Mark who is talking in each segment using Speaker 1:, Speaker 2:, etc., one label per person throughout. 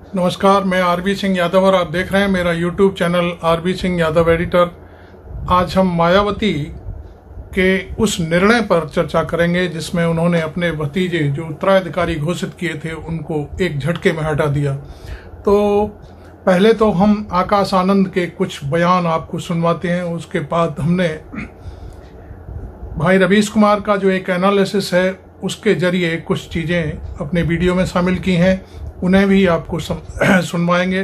Speaker 1: नमस्कार, मैं आरबी सिंह यादव और आप देख रहे हैं मेरा YouTube channel R B Singh Yadav editor. आज हम मायावती के उस निर्णय पर चर्चा करेंगे जिसमें उन्होंने अपने भतीजे जो उत्तराधिकारी घोषित किए थे उनको एक झटके में हटा दिया। तो पहले तो हम आकाश आनंद के कुछ बयान आपको सुनवाते हैं, उसके बाद हमने भाई रवीश कुमार का जो एक एनालिसिस है उसके जरिए कुछ चीज़ें अपने वीडियो में शामिल की हैं, उन्हें भी आपको सुनवाएंगे।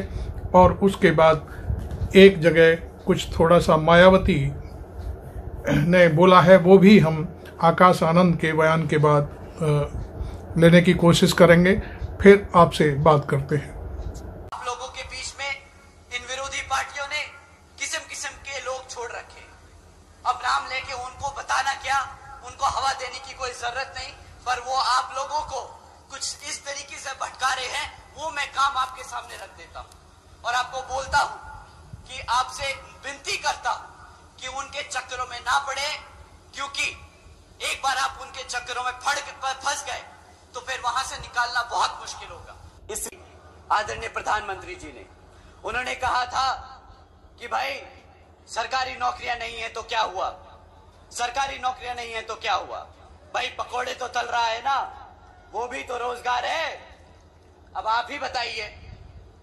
Speaker 1: और उसके बाद एक जगह कुछ थोड़ा सा मायावती ने बोला है वो भी हम आकाश आनंद के बयान के बाद लेने की कोशिश करेंगे। फिर आपसे बात करते हैं।
Speaker 2: आप लोगों के बीच में इन विरोधी पार्टियों ने किस्म किस्म के लोग छोड़ रखे। अब नाम लेके उनको बताना क्या, उनको हवा देने की कोई जरूरत नहीं, पर वो आप लोगों को कुछ इस तरीके से भटका रहे हैं, वो मैं काम आपके सामने रख देता हूं और आपको बोलता हूं कि आपसे विनती करता हूं कि उनके चक्करों में ना पड़े, क्योंकि एक बार आप उनके चक्करों में फंस गए तो फिर वहां से निकालना बहुत मुश्किल होगा। इस आदरणीय प्रधानमंत्री जी ने उन्होंने कहा था कि भाई सरकारी नौकरियां नहीं है तो क्या हुआ, सरकारी नौकरियां नहीं है तो क्या हुआ, भाई पकोड़े तो तल रहा है ना, वो भी तो रोजगार है। अब आप ही बताइए,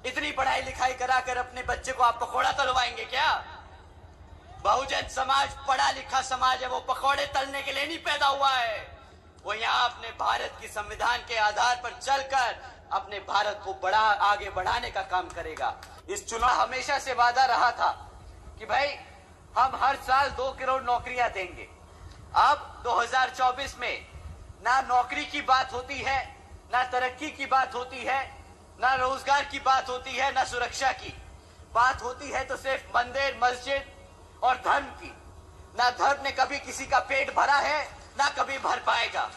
Speaker 2: इतनी पढ़ाई लिखाई कराकर अपने बच्चे को आप पकोड़ा तलवाएंगे क्या? बहुजन समाज पढ़ा लिखा समाज है, वो पकोड़े तलने के लिए नहीं पैदा हुआ है। वो यहाँ अपने भारत की संविधान के आधार पर चलकर अपने भारत को आगे बढ़ाने का काम करेगा। इस चुनाव हमेशा से वादा रहा था कि भाई हम हर साल 2 करोड़ नौकरियां देंगे। अब 2024 में ना नौकरी की बात होती है, ना तरक्की की बात होती है, ना रोजगार की बात होती है, ना सुरक्षा की बात होती है, तो सिर्फ मंदिर मस्जिद और धर्म की। ना धर्म ने कभी किसी का पेट भरा है, ना कभी भर पाएगा।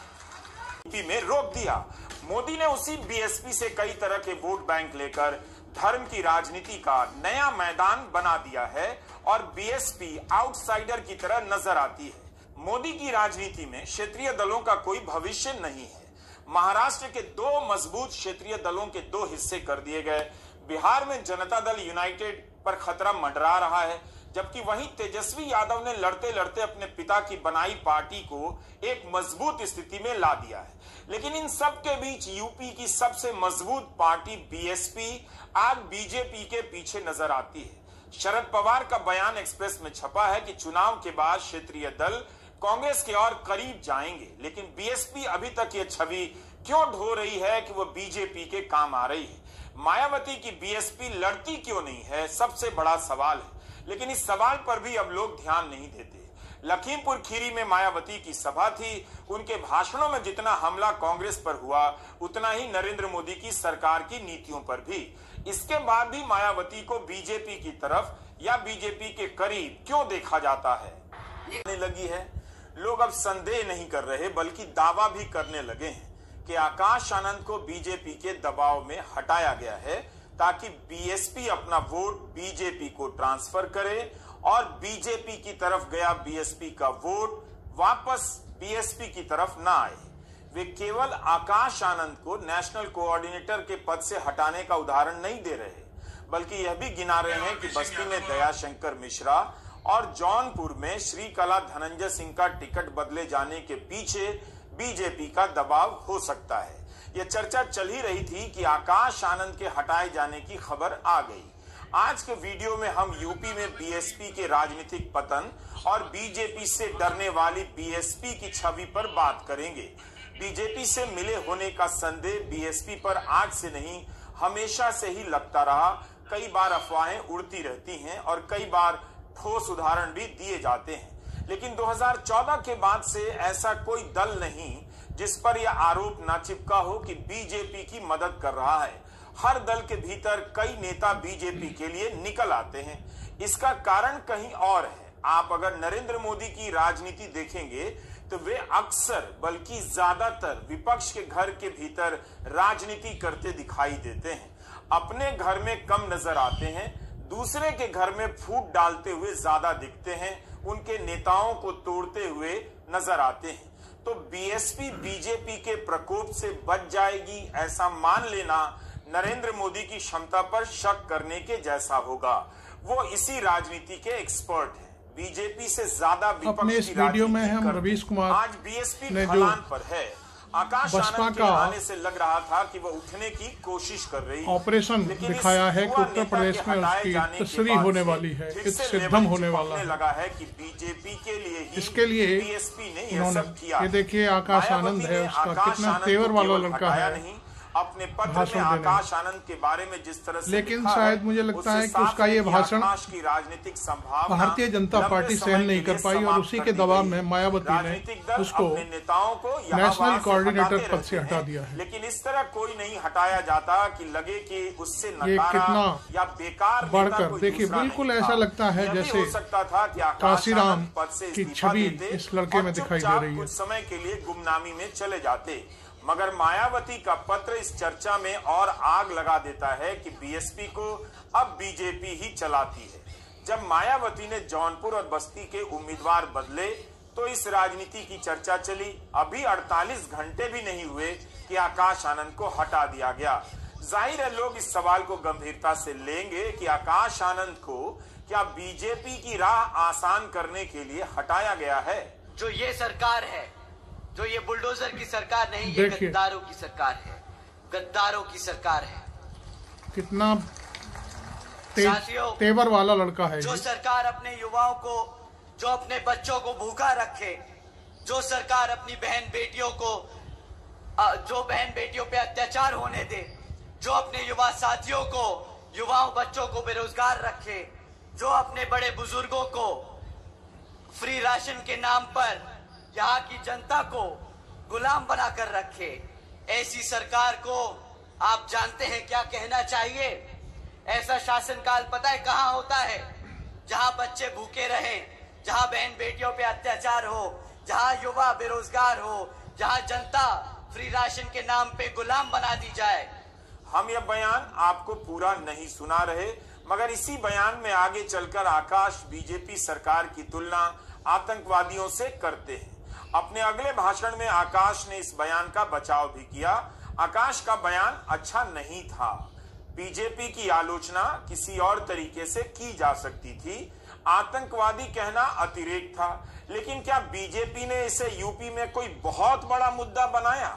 Speaker 3: में रोक दिया। मोदी ने उसी बीएसपी से कई तरह के वोट बैंक लेकर धर्म की राजनीति का नया मैदान बना दिया है और बीएसपी आउटसाइडर की तरह नजर आती है। मोदी की राजनीति में क्षेत्रीय दलों का कोई भविष्य नहीं है। महाराष्ट्र के 2 मजबूत क्षेत्रीय दलों के 2 हिस्से कर दिए गए। बिहार में जनता दल यूनाइटेड पर खतरा मंडरा रहा है, जबकि वहीं तेजस्वी यादव ने लड़ते लड़ते अपने पिता की बनाई पार्टी को एक मजबूत स्थिति में ला दिया है। लेकिन इन सब के बीच यूपी की सबसे मजबूत पार्टी बीएसपी आज बीजेपी के पीछे नजर आती है। शरद पवार का बयान एक्सप्रेस में छपा है कि चुनाव के बाद क्षेत्रीय दल कांग्रेस के और करीब जाएंगे, लेकिन बीएसपी अभी तक ये छवि क्यों ढो रही है कि वो बीजेपी के काम आ रही है। मायावती की बीएसपी लड़ती क्यों नहीं है, सबसे बड़ा सवाल है। लेकिन इस सवाल पर भी अब लोग ध्यान नहीं देते। लखीमपुर खीरी में मायावती की सभा थी, उनके भाषणों में जितना हमला कांग्रेस पर हुआ उतना ही नरेंद्र मोदी की सरकार की नीतियों पर भी। इसके बाद भी मायावती को बीजेपी की तरफ या बीजेपी के करीब क्यों देखा जाता है लगी है। लोग अब संदेह नहीं कर रहे बल्कि दावा भी करने लगे हैं कि आकाश आनंद को बीजेपी के दबाव में हटाया गया है ताकि बीएसपी अपना वोट बीजेपी को ट्रांसफर करे और बीजेपी की तरफ गया बीएसपी का वोट वापस बीएसपी की तरफ ना आए। वे केवल आकाश आनंद को नेशनल कोऑर्डिनेटर के पद से हटाने का उदाहरण नहीं दे रहे, बल्कि यह भी गिना रहे हैं कि बस्ती में दयाशंकर मिश्रा और जौनपुर में श्रीकला धनंजय सिंह का टिकट बदले जाने के पीछे बीजेपी का दबाव हो सकता है। यह चर्चा चल ही रही थी कि आकाश आनंद के हटाए जाने की खबर आ गई। आज के वीडियो में हम यूपी में बीएसपी के राजनीतिक पतन और बीजेपी से डरने वाली बीएसपी की छवि पर बात करेंगे। बीजेपी से मिले होने का संदेह बीएसपी पर आज से नहीं हमेशा से ही लगता रहा। कई बार अफवाहें उड़ती रहती हैं और कई बार ठोस उदाहरण भी दिए जाते हैं, लेकिन 2014 के बाद से ऐसा कोई दल नहीं जिस पर यह आरोप ना चिपका हो कि बीजेपी की मदद कर रहा है। हर दल के भीतर कई नेता बीजेपी के लिए निकल आते हैं। इसका कारण कहीं और है। आप अगर नरेंद्र मोदी की राजनीति देखेंगे तो वे अक्सर बल्कि ज्यादातर विपक्ष के घर के भीतर राजनीति करते दिखाई देते हैं। अपने घर में कम नजर आते हैं, दूसरे के घर में फूट डालते हुए ज्यादा दिखते हैं, उनके नेताओं को तोड़ते हुए नजर आते हैं। तो बीएसपी बीजेपी के प्रकोप से बच जाएगी ऐसा मान लेना नरेंद्र मोदी की क्षमता पर शक करने के जैसा होगा। वो इसी राजनीति के एक्सपर्ट हैं। बीजेपी से ज्यादा
Speaker 1: अपने इस वीडियो में हम रवीश कुमार
Speaker 3: आज बीएसपी ढलान पर है। आकाश आनंद के आने से लग रहा था कि वो उठने की कोशिश कर रही है।
Speaker 1: ऑपरेशन दिखाया है कि उत्तर प्रदेश में उसकी तस्वीर होने वाली है, सिद्धम होने वाला है।
Speaker 3: लगा है कि बीजेपी के लिए ही
Speaker 1: इसके लिए
Speaker 3: बीएसपी ने यह सब किया।
Speaker 1: ये देखिए आकाश आनंद है, उसका कितना तेवर वाला लड़का है।
Speaker 3: अपने पत्र में आकाश आनंद के बारे में जिस तरह से
Speaker 1: लेकिन शायद मुझे लगता है कि उसका ये भाषण
Speaker 3: की राजनीतिक संभावना
Speaker 1: भारतीय जनता पार्टी सहन नहीं कर पाई और उसी के दबाव में मायावती ने उसको
Speaker 3: नेताओं को
Speaker 1: नेशनल कोऑर्डिनेटर पद से हटा दिया है।
Speaker 3: लेकिन इस तरह कोई नहीं हटाया जाता कि लगे कि उससे
Speaker 1: कितना
Speaker 3: या बेकार
Speaker 1: बढ़कर देखिए, बिल्कुल ऐसा लगता है जैसे
Speaker 3: हो सकता था कि
Speaker 1: काशीराम
Speaker 3: पद से
Speaker 1: की छवि इस लड़के में दिखाई दे रही है।
Speaker 3: कुछ समय के लिए गुमनामी में चले जाते, मगर मायावती का पत्र इस चर्चा में और आग लगा देता है कि बीएसपी को अब बीजेपी ही चलाती है। जब मायावती ने जौनपुर और बस्ती के उम्मीदवार बदले तो इस राजनीति की चर्चा चली। अभी 48 घंटे भी नहीं हुए कि आकाश आनंद को हटा दिया गया। जाहिर है लोग इस सवाल को गंभीरता से लेंगे कि आकाश आनंद को क्या बीजेपी की राह आसान करने के लिए हटाया गया है।
Speaker 2: जो ये सरकार है, जो ये बुलडोजर की सरकार नहीं, ये गद्दारों की सरकार है, गद्दारों की सरकार है।
Speaker 1: कितना तेवर वाला लड़का है।
Speaker 2: जो सरकार अपने युवाओं को, जो अपने बच्चों को भूखा रखे, जो सरकार अपनी बहन बेटियों को, जो बहन बेटियों पे अत्याचार होने दे, जो अपने युवा साथियों को, युवाओं बच्चों को बेरोजगार रखे, जो अपने बड़े बुजुर्गों को फ्री राशन के नाम पर यहाँ की जनता को गुलाम बनाकर रखे, ऐसी सरकार को आप जानते हैं क्या कहना चाहिए। ऐसा शासनकाल पता है कहाँ होता है? जहाँ बच्चे भूखे रहें, जहाँ बहन बेटियों पे अत्याचार हो, जहाँ युवा बेरोजगार हो, जहाँ जनता फ्री राशन के नाम पे गुलाम बना दी जाए।
Speaker 3: हम यह बयान आपको पूरा नहीं सुना रहे, मगर इसी बयान में आगे चलकर आकाश बीजेपी सरकार की तुलना आतंकवादियों से करते हैं। अपने अगले भाषण में आकाश ने इस बयान का बचाव भी किया। आकाश का बयान अच्छा नहीं था। बीजेपी की आलोचना किसी और तरीके से की जा सकती थी। आतंकवादी कहना अतिरेक था, लेकिन क्या बीजेपी ने इसे यूपी में कोई बहुत बड़ा मुद्दा बनाया?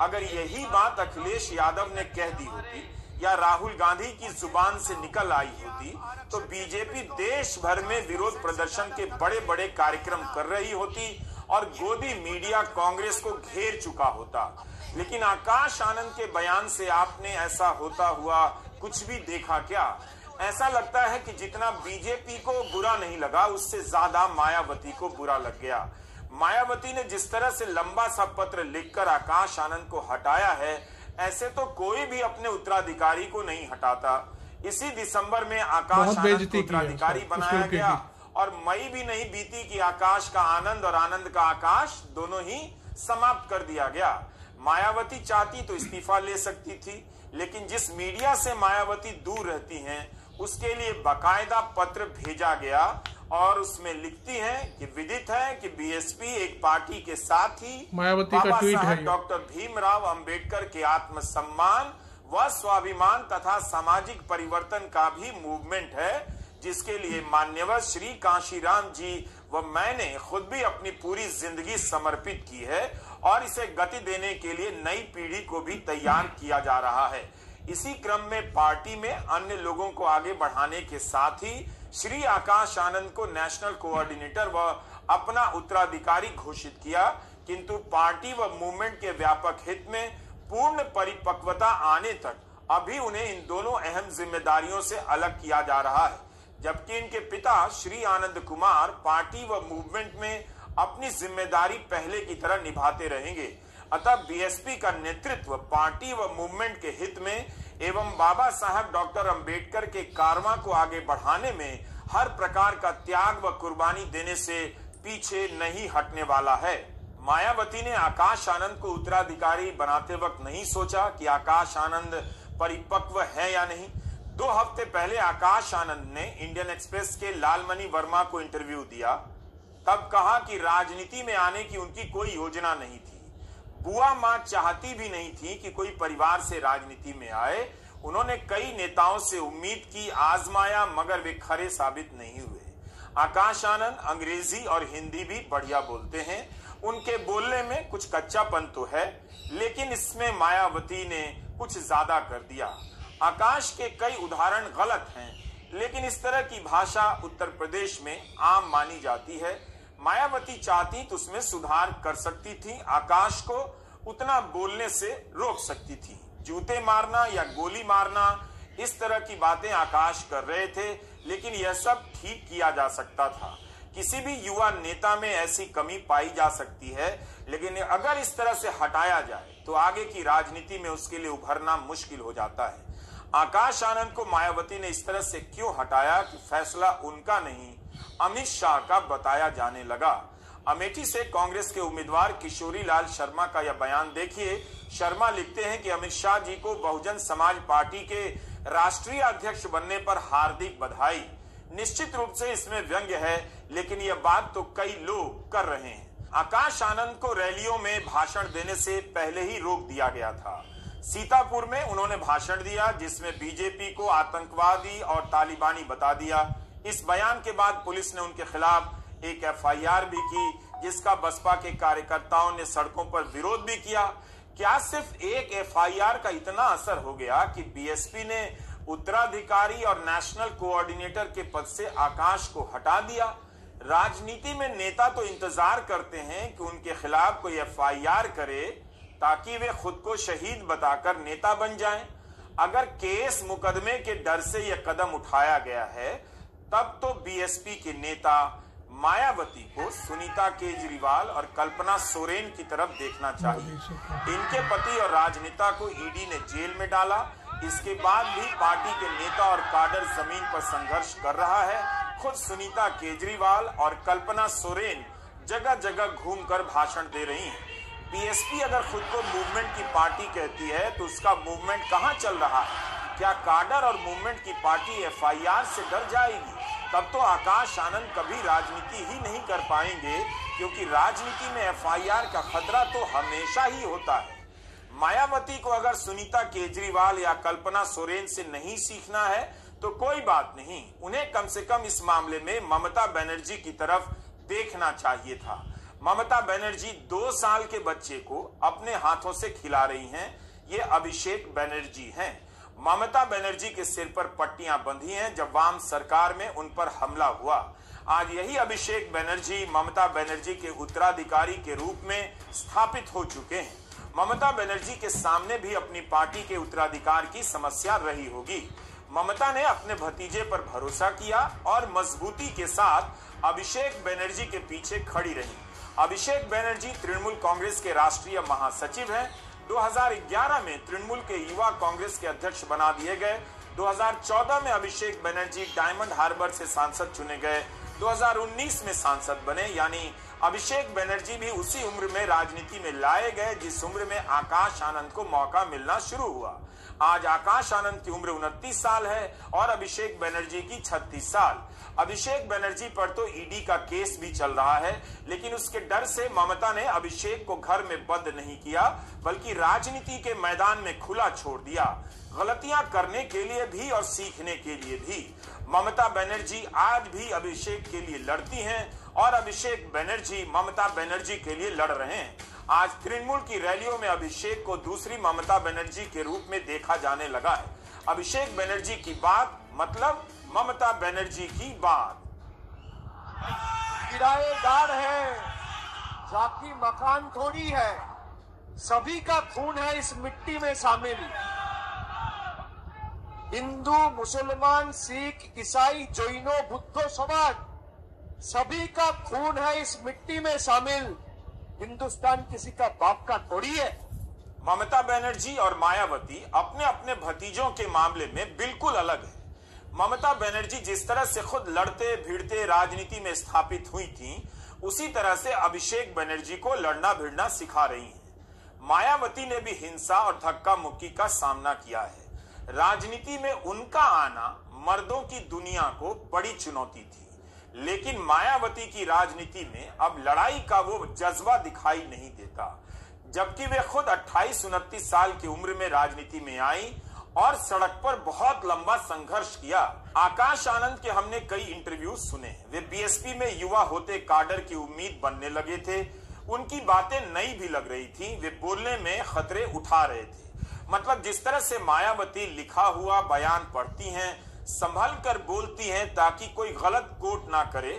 Speaker 3: अगर यही बात अखिलेश यादव ने कह दी होती या राहुल गांधी की जुबान से निकल आई होती तो बीजेपी देश भर में विरोध प्रदर्शन के बड़े बड़े कार्यक्रम कर रही होती और गोदी मीडिया कांग्रेस को घेर चुका होता। लेकिन आकाश आनंद के बयान से आपने ऐसा होता हुआ कुछ भी देखा क्या? ऐसा लगता है कि जितना बीजेपी को बुरा नहीं लगा, उससे ज्यादा मायावती को बुरा लग गया। मायावती ने जिस तरह से लंबा सा पत्र लिखकर आकाश आनंद को हटाया है, ऐसे तो कोई भी अपने उत्तराधिकारी को नहीं हटाता। इसी दिसंबर में आकाश आनंद को उत्तराधिकारी बनाया गया और मई भी नहीं बीती कि आकाश का आनंद और आनंद का आकाश दोनों ही समाप्त कर दिया गया। मायावती चाहती तो इस्तीफा ले सकती थी, लेकिन जिस मीडिया से मायावती दूर रहती हैं, उसके लिए बाकायदा पत्र भेजा गया और उसमें लिखती हैं कि विदित है कि बीएसपी एक पार्टी के साथ ही
Speaker 1: मायावती का ट्वीट है
Speaker 3: डॉक्टर भीमराव अंबेडकर के आत्मसम्मान व स्वाभिमान तथा सामाजिक परिवर्तन का भी मूवमेंट है, जिसके लिए मान्यवर श्री काशीराम जी व मैंने खुद भी अपनी पूरी जिंदगी समर्पित की है और इसे गति देने के लिए नई पीढ़ी को भी तैयार किया जा रहा है। इसी क्रम में पार्टी में अन्य लोगों को आगे बढ़ाने के साथ ही श्री आकाश आनंद को नेशनल कोऑर्डिनेटर व अपना उत्तराधिकारी घोषित किया, किंतु पार्टी व मूवमेंट के व्यापक हित में पूर्ण परिपक्वता आने तक अभी उन्हें इन दोनों अहम जिम्मेदारियों से अलग किया जा रहा है, जबकि इनके पिता श्री आनंद कुमार पार्टी व मूवमेंट में अपनी जिम्मेदारी पहले की तरह निभाते रहेंगे। अतः बीएसपी का नेतृत्व पार्टी व मूवमेंट के हित में एवं बाबा साहब डॉक्टर अंबेडकर के कारवां को आगे बढ़ाने में हर प्रकार का त्याग व कुर्बानी देने से पीछे नहीं हटने वाला है। मायावती ने आकाश आनंद को उत्तराधिकारी बनाते वक्त नहीं सोचा कि आकाश आनंद परिपक्व है या नहीं। 2 हफ्ते पहले आकाश आनंद ने इंडियन एक्सप्रेस के लालमणि वर्मा को इंटरव्यू दिया, तब कहा कि राजनीति में आने की उनकी कोई योजना नहीं थी। बुआ मां चाहती भी नहीं थी कि कोई परिवार से राजनीति में आए। उन्होंने कई नेताओं से उम्मीद की, आजमाया, मगर वे खरे साबित नहीं हुए। आकाश आनंद अंग्रेजी और हिंदी भी बढ़िया बोलते हैं। उनके बोलने में कुछ कच्चापन तो है, लेकिन इसमें मायावती ने कुछ ज्यादा कर दिया। आकाश के कई उदाहरण गलत हैं, लेकिन इस तरह की भाषा उत्तर प्रदेश में आम मानी जाती है। मायावती चाहती तो उसमें सुधार कर सकती थी, आकाश को उतना बोलने से रोक सकती थी। जूते मारना या गोली मारना, इस तरह की बातें आकाश कर रहे थे, लेकिन यह सब ठीक किया जा सकता था। किसी भी युवा नेता में ऐसी कमी पाई जा सकती है, लेकिन अगर इस तरह से हटाया जाए तो आगे की राजनीति में उसके लिए उभरना मुश्किल हो जाता है। आकाश आनंद को मायावती ने इस तरह से क्यों हटाया कि फैसला उनका नहीं, अमित शाह का बताया जाने लगा। अमेठी से कांग्रेस के उम्मीदवार किशोरी लाल शर्मा का यह बयान देखिए। शर्मा लिखते हैं कि अमित शाह जी को बहुजन समाज पार्टी के राष्ट्रीय अध्यक्ष बनने पर हार्दिक बधाई। निश्चित रूप से इसमें व्यंग्य है, लेकिन यह बात तो कई लोग कर रहे हैं। आकाश आनंद को रैलियों में भाषण देने से पहले ही रोक दिया गया था। सीतापुर में उन्होंने भाषण दिया, जिसमें बीजेपी को आतंकवादी और तालिबानी बता दिया। इस बयान के बाद पुलिस ने उनके खिलाफ एक एफआईआर भी की, जिसका बसपा के कार्यकर्ताओं ने सड़कों पर विरोध भी किया। क्या सिर्फ एक एफआईआर का इतना असर हो गया कि बीएसपी ने उत्तराधिकारी और नेशनल कोऑर्डिनेटर के पद से आकाश को हटा दिया? राजनीति में नेता तो इंतजार करते हैं कि उनके खिलाफ कोई एफआईआर करे ताकि वे खुद को शहीद बताकर नेता बन जाएं। अगर केस मुकदमे के डर से यह कदम उठाया गया है, तब तो बीएसपी के नेता मायावती को सुनीता केजरीवाल और कल्पना सोरेन की तरफ देखना चाहिए। इनके पति और राजनेता को ईडी ने जेल में डाला। इसके बाद भी पार्टी के नेता और काडर जमीन पर संघर्ष कर रहा है। खुद सुनीता केजरीवाल और कल्पना सोरेन जगह जगह घूमकर भाषण दे रही हैं। बीएसपी अगर खुद को मूवमेंट की पार्टी कहती है, तो उसका मूवमेंट कहां चल रहा है? क्या काडर और मूवमेंट की पार्टी एफआईआर से डर जाएगी? तब तो आकाश आनंद कभी राजनीति ही नहीं कर पाएंगे, क्योंकि राजनीति में एफआईआर का खतरा तो हमेशा ही होता है। मायावती को अगर सुनीता केजरीवाल या कल्पना सोरेन से नहीं सीखना है तो कोई बात नहीं, उन्हें कम से कम इस मामले में ममता बनर्जी की तरफ देखना चाहिए था। ममता बनर्जी 2 साल के बच्चे को अपने हाथों से खिला रही हैं। ये अभिषेक बनर्जी हैं। ममता बनर्जी के सिर पर पट्टियां बंधी हैं जब वाम सरकार में उन पर हमला हुआ। आज यही अभिषेक बनर्जी ममता बनर्जी के उत्तराधिकारी के रूप में स्थापित हो चुके हैं। ममता बनर्जी के सामने भी अपनी पार्टी के उत्तराधिकार की समस्या रही होगी। ममता ने अपने भतीजे पर भरोसा किया और मजबूती के साथ अभिषेक बनर्जी के पीछे खड़ी रही। अभिषेक बनर्जी तृणमूल कांग्रेस के राष्ट्रीय महासचिव हैं। 2011 में तृणमूल के युवा कांग्रेस के अध्यक्ष बना दिए गए। 2014 में अभिषेक बनर्जी डायमंड हार्बर से सांसद चुने गए। 2019 में सांसद बने, यानी अभिषेक बनर्जी भी उसी उम्र में राजनीति में लाए गए जिस उम्र में आकाश आनंद को मौका मिलना शुरू हुआ। आज आकाश आनंद की उम्र 29 साल है और अभिषेक बनर्जी की 36 साल। अभिषेक बनर्जी पर तो ईडी का केस भी चल रहा है, लेकिन उसके डर से ममता ने अभिषेक को घर में बंद नहीं किया, बल्कि राजनीति के मैदान में खुला छोड़ दिया, गलतियां करने के लिए भी और सीखने के लिए भी। ममता बनर्जी आज भी अभिषेक के लिए लड़ती हैं और अभिषेक बनर्जी ममता बनर्जी के लिए लड़ रहे हैं। आज तृणमूल की रैलियों में अभिषेक को दूसरी ममता बनर्जी के रूप में देखा जाने लगा है। अभिषेक बनर्जी की बात मतलब ममता बनर्जी की बात।
Speaker 4: किराएदार है, जाती मकान थोड़ी है, सभी का खून है इस मिट्टी में शामिल। हिंदू, मुसलमान, सिख, ईसाई, जैनो, बुद्धो समाज, सभी का खून है इस मिट्टी में शामिल। हिंदुस्तान किसी का बाप का थोड़ी है।
Speaker 3: ममता बनर्जी और मायावती अपने अपने भतीजों के मामले में बिल्कुल अलग है। ममता बनर्जी जिस तरह से खुद लड़ते भिड़ते राजनीति में स्थापित हुई थी, उसी तरह से अभिषेक बनर्जी को लड़ना भिड़ना सिखा रही हैं। मायावती ने भी हिंसा और धक्का मुक्की का सामना किया है। राजनीति में उनका आना मर्दों की दुनिया को बड़ी चुनौती थी, लेकिन मायावती की राजनीति में अब लड़ाई का वो जज्बा दिखाई नहीं देता। जबकि वे खुद 28-29 साल की उम्र में राजनीति में आई और सड़क पर बहुत लंबा संघर्ष किया। आकाश आनंद के हमने कई इंटरव्यू सुने। वे बीएसपी में युवा होते काडर की उम्मीद बनने लगे थे। उनकी बातें नई भी लग रही थी। वे बोलने में खतरे उठा रहे थे। मतलब जिस तरह से मायावती लिखा हुआ बयान पढ़ती हैं, संभल कर बोलती हैं ताकि कोई गलत कोट ना करे,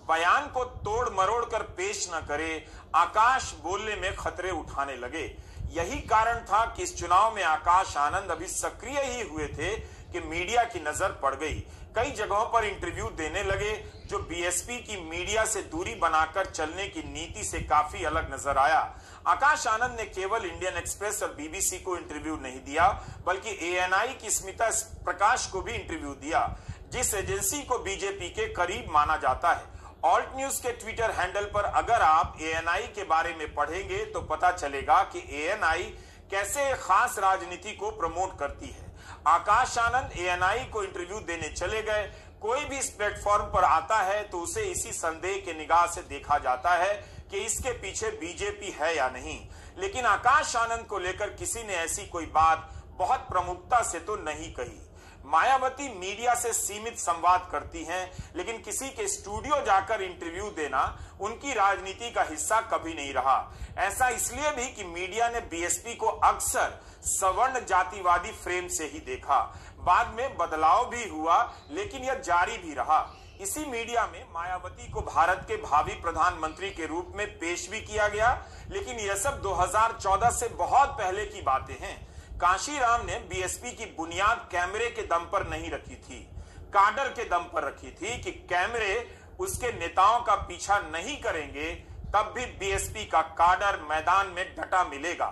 Speaker 3: बयान को तोड़ मरोड़ कर पेश न करे, आकाश बोलने में खतरे उठाने लगे। यही कारण था कि इस चुनाव में आकाश आनंद अभी सक्रिय ही हुए थे कि मीडिया की नजर पड़ गई। कई जगहों पर इंटरव्यू देने लगे जो बीएसपी की मीडिया से दूरी बनाकर चलने की नीति से काफी अलग नजर आया। आकाश आनंद ने केवल इंडियन एक्सप्रेस और बीबीसी को इंटरव्यू नहीं दिया, बल्कि एएनआई की स्मिता प्रकाश को भी इंटरव्यू दिया, जिस एजेंसी को बीजेपी के करीब माना जाता है। ऑल्ट न्यूज के ट्विटर हैंडल पर अगर आप एएनआई के बारे में पढ़ेंगे तो पता चलेगा कि एएनआई कैसे खास राजनीति को प्रमोट करती है। आकाश आनंद एएनआई को इंटरव्यू देने चले गए। कोई भी इस प्लेटफॉर्म पर आता है तो उसे इसी संदेह के निगाह से देखा जाता है कि इसके पीछे बीजेपी है या नहीं। लेकिन आकाश आनंद को लेकर किसी ने ऐसी कोई बात बहुत प्रमुखता से तो नहीं कही। मायावती मीडिया से सीमित संवाद करती हैं, लेकिन किसी के स्टूडियो जाकर इंटरव्यू देना उनकी राजनीति का हिस्सा कभी नहीं रहा। ऐसा इसलिए भी कि मीडिया ने बीएसपी को अक्सर सवर्ण जातिवादी फ्रेम से ही देखा। बाद में बदलाव भी हुआ, लेकिन यह जारी भी रहा। इसी मीडिया में मायावती को भारत के भावी प्रधानमंत्री के रूप में पेश भी किया गया, लेकिन यह सब 2014 से बहुत पहले की बातें हैं। कांशीराम ने बीएसपी की बुनियाद कैमरे के दम पर नहीं रखी थी, काडर के दम पर रखी थी कि कैमरे उसके नेताओं का पीछा नहीं करेंगे, तब भी बीएसपी का काडर मैदान में डटा मिलेगा।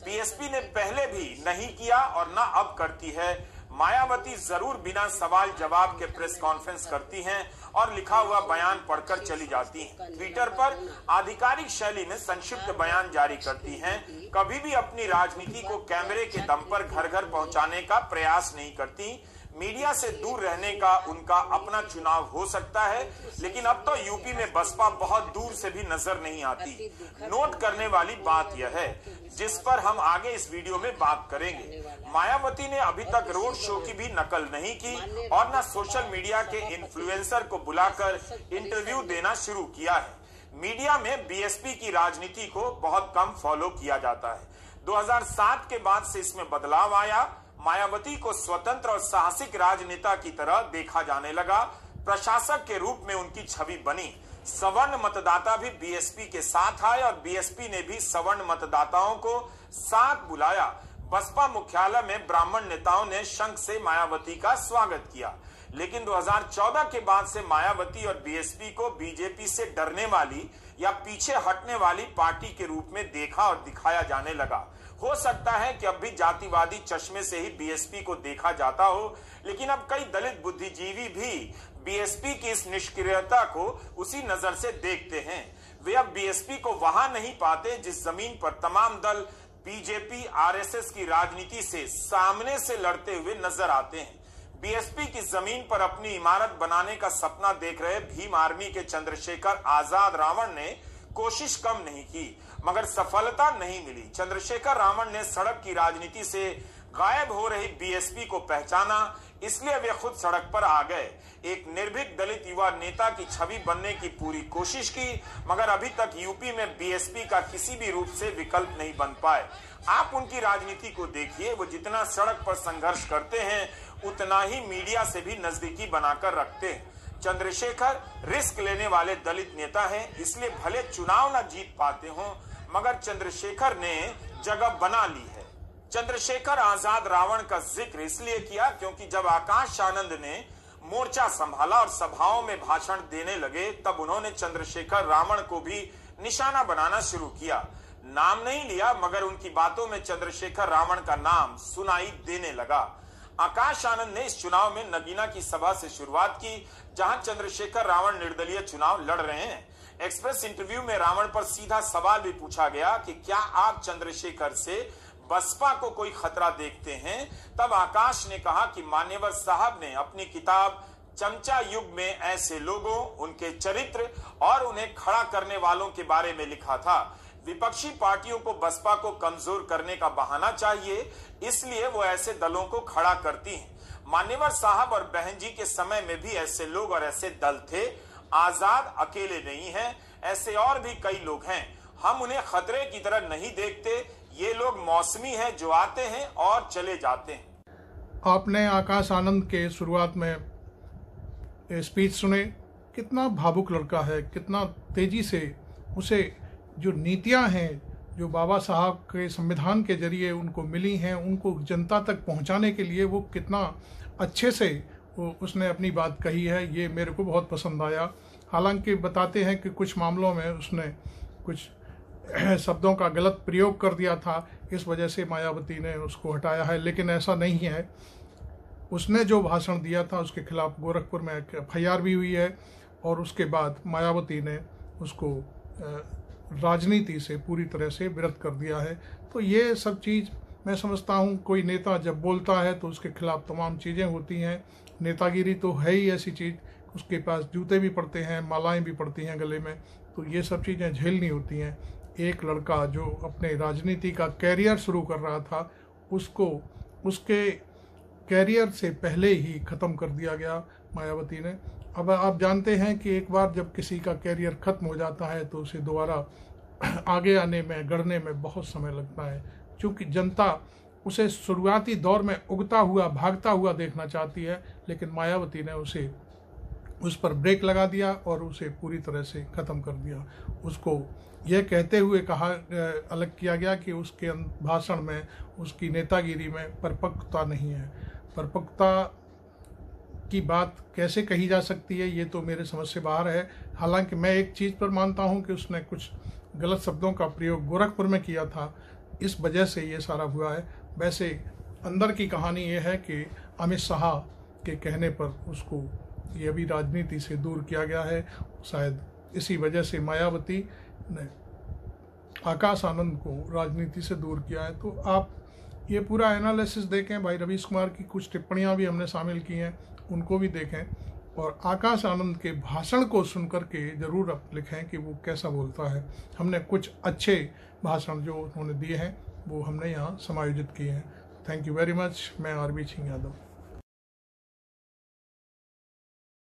Speaker 3: बीएसपी ने पहले भी नहीं किया और ना अब करती है। मायावती जरूर बिना सवाल जवाब के प्रेस कॉन्फ्रेंस करती हैं और लिखा हुआ बयान पढ़कर चली जाती हैं। ट्विटर पर आधिकारिक शैली में संक्षिप्त बयान जारी करती हैं। कभी भी अपनी राजनीति को कैमरे के दम पर घर घर पहुंचाने का प्रयास नहीं करती। मीडिया से दूर रहने का उनका अपना चुनाव हो सकता है, लेकिन अब तो यूपी में बसपा बहुत दूर से भी नजर नहीं आती। नोट करने वाली बात यह है, जिस पर हम आगे इस वीडियो में बात करेंगे, मायावती ने अभी तक रोड शो की भी नकल नहीं की और न सोशल मीडिया के इन्फ्लुएंसर को बुलाकर इंटरव्यू देना शुरू किया है। मीडिया में बीएसपी की राजनीति को बहुत कम फॉलो किया जाता है। 2007 के बाद से इसमें बदलाव आया। मायावती को स्वतंत्र और साहसिक राजनेता की तरह देखा जाने लगा। प्रशासक के रूप में उनकी छवि बनी। सवर्ण मतदाता भी बीएसपी के साथ आए और बीएसपी ने भी सवर्ण मतदाताओं को साथ बुलाया। बसपा मुख्यालय में ब्राह्मण नेताओं ने शंख से मायावती का स्वागत किया। लेकिन 2014 के बाद से मायावती और बीएसपी को बीजेपी से डरने वाली या पीछे हटने वाली पार्टी के रूप में देखा और दिखाया जाने लगा। हो सकता है कि अब भी जातिवादी चश्मे से ही बीएसपी को देखा जाता हो, लेकिन अब कई दलित बुद्धिजीवी भी बीएसपी की इस निष्क्रियता को उसी नजर से देखते हैं। वे अब बीएसपी को वहां नहीं पाते जिस जमीन पर तमाम दल बीजेपी आरएसएस की राजनीति से सामने से लड़ते हुए नजर आते हैं। बीएसपी की जमीन पर अपनी इमारत बनाने का सपना देख रहे भीम आर्मी के चंद्रशेखर आजाद रावण ने कोशिश कम नहीं की, मगर सफलता नहीं मिली। चंद्रशेखर रावण ने सड़क की राजनीति से गायब हो रही बीएसपी को पहचाना, इसलिए वे खुद सड़क पर आ गए। एक निर्भीक दलित युवा नेता की छवि बनने की पूरी कोशिश की, मगर अभी तक यूपी में बीएसपी का किसी भी रूप से विकल्प नहीं बन पाए। आप उनकी राजनीति को देखिए, वो जितना सड़क पर संघर्ष करते हैं उतना ही मीडिया से भी नजदीकी बनाकर रखते हैं। चंद्रशेखर रिस्क लेने वाले दलित नेता हैं, इसलिए भले चुनाव न जीत पाते हों, मगर चंद्रशेखर ने जगह बना ली है। चंद्रशेखर आजाद रावण का जिक्र इसलिए किया क्योंकि जब आकाश आनंद ने मोर्चा संभाला और सभाओं में भाषण देने लगे, तब उन्होंने चंद्रशेखर रावण को भी निशाना बनाना शुरू किया। नाम नहीं लिया, मगर उनकी बातों में चंद्रशेखर रावण का नाम सुनाई देने लगा। आकाश आनंद ने इस चुनाव में नगीना की सभा से शुरुआत की, जहां चंद्रशेखर रावण निर्दलीय चुनाव लड़ रहे हैं। एक्सप्रेस इंटरव्यू में रावण पर सीधा सवाल भी पूछा गया कि क्या आप चंद्रशेखर से बसपा को कोई खतरा देखते हैं। तब आकाश ने कहा कि मान्यवर साहब ने अपनी किताब चमचा युग में ऐसे लोगों, उनके चरित्र और उन्हें खड़ा करने वालों के बारे में लिखा था। विपक्षी पार्टियों को बसपा को कमजोर करने का बहाना चाहिए, इसलिए वो ऐसे दलों को खड़ा करती हैं। मान्यवर साहब और बहन जी के समय में भी ऐसे लोग और ऐसे दल थे। आजाद अकेले नहीं हैं, ऐसे और भी कई लोग हैं। हम उन्हें खतरे की तरह नहीं देखते। ये लोग मौसमी हैं जो आते हैं और चले जाते हैं।
Speaker 1: आपने आकाश आनंद के शुरुआत में स्पीच सुने। कितना भावुक लड़का है, कितना तेजी से उसे जो नीतियां हैं जो बाबा साहब के संविधान के जरिए उनको मिली हैं, उनको जनता तक पहुंचाने के लिए वो कितना अच्छे से उसने अपनी बात कही है, ये मेरे को बहुत पसंद आया। हालांकि बताते हैं कि कुछ मामलों में उसने कुछ शब्दों का गलत प्रयोग कर दिया था, इस वजह से मायावती ने उसको हटाया है, लेकिन ऐसा नहीं है। उसने जो भाषण दिया था उसके खिलाफ गोरखपुर में FIR भी हुई है और उसके बाद मायावती ने उसको राजनीति से पूरी तरह से विरत कर दिया है। तो ये सब चीज़ मैं समझता हूँ, कोई नेता जब बोलता है तो उसके खिलाफ तमाम चीज़ें होती हैं। नेतागिरी तो है ही ऐसी चीज़, उसके पास जूते भी पड़ते हैं, मालाएं भी पड़ती हैं गले में, तो ये सब चीज़ें झेलनी होती हैं। एक लड़का जो अपने राजनीति का कैरियर शुरू कर रहा था, उसको उसके कैरियर से पहले ही ख़त्म कर दिया गया मायावती ने। अब आप जानते हैं कि एक बार जब किसी का कैरियर ख़त्म हो जाता है तो उसे दोबारा आगे आने में, गढ़ने में बहुत समय लगता है, क्योंकि जनता उसे शुरुआती दौर में उगता हुआ, भागता हुआ देखना चाहती है। लेकिन मायावती ने उस पर ब्रेक लगा दिया और उसे पूरी तरह से ख़त्म कर दिया। उसको यह कहते हुए अलग किया गया कि उसके भाषण में, उसकी नेतागिरी में परिपक्वता नहीं है। परिपक्वता की बात कैसे कही जा सकती है, ये तो मेरे समझ से बाहर है। हालांकि मैं एक चीज़ पर मानता हूँ कि उसने कुछ गलत शब्दों का प्रयोग गोरखपुर में किया था, इस वजह से ये सारा हुआ है। वैसे अंदर की कहानी ये है कि अमित शाह के कहने पर उसको ये अभी राजनीति से दूर किया गया है। शायद इसी वजह से मायावती ने आकाश आनंद को राजनीति से दूर किया है। तो आप ये पूरा एनालिसिस देखें। भाई रवीश कुमार की कुछ टिप्पणियां भी हमने शामिल की हैं, उनको भी देखें और आकाश आनंद के भाषण को सुन कर के ज़रूर आप लिखें कि वो कैसा बोलता है। हमने कुछ अच्छे भाषण जो उन्होंने दिए हैं वो हमने यहाँ समायोजित किए हैं। Thank you very much. मैं RB सिंह यादव।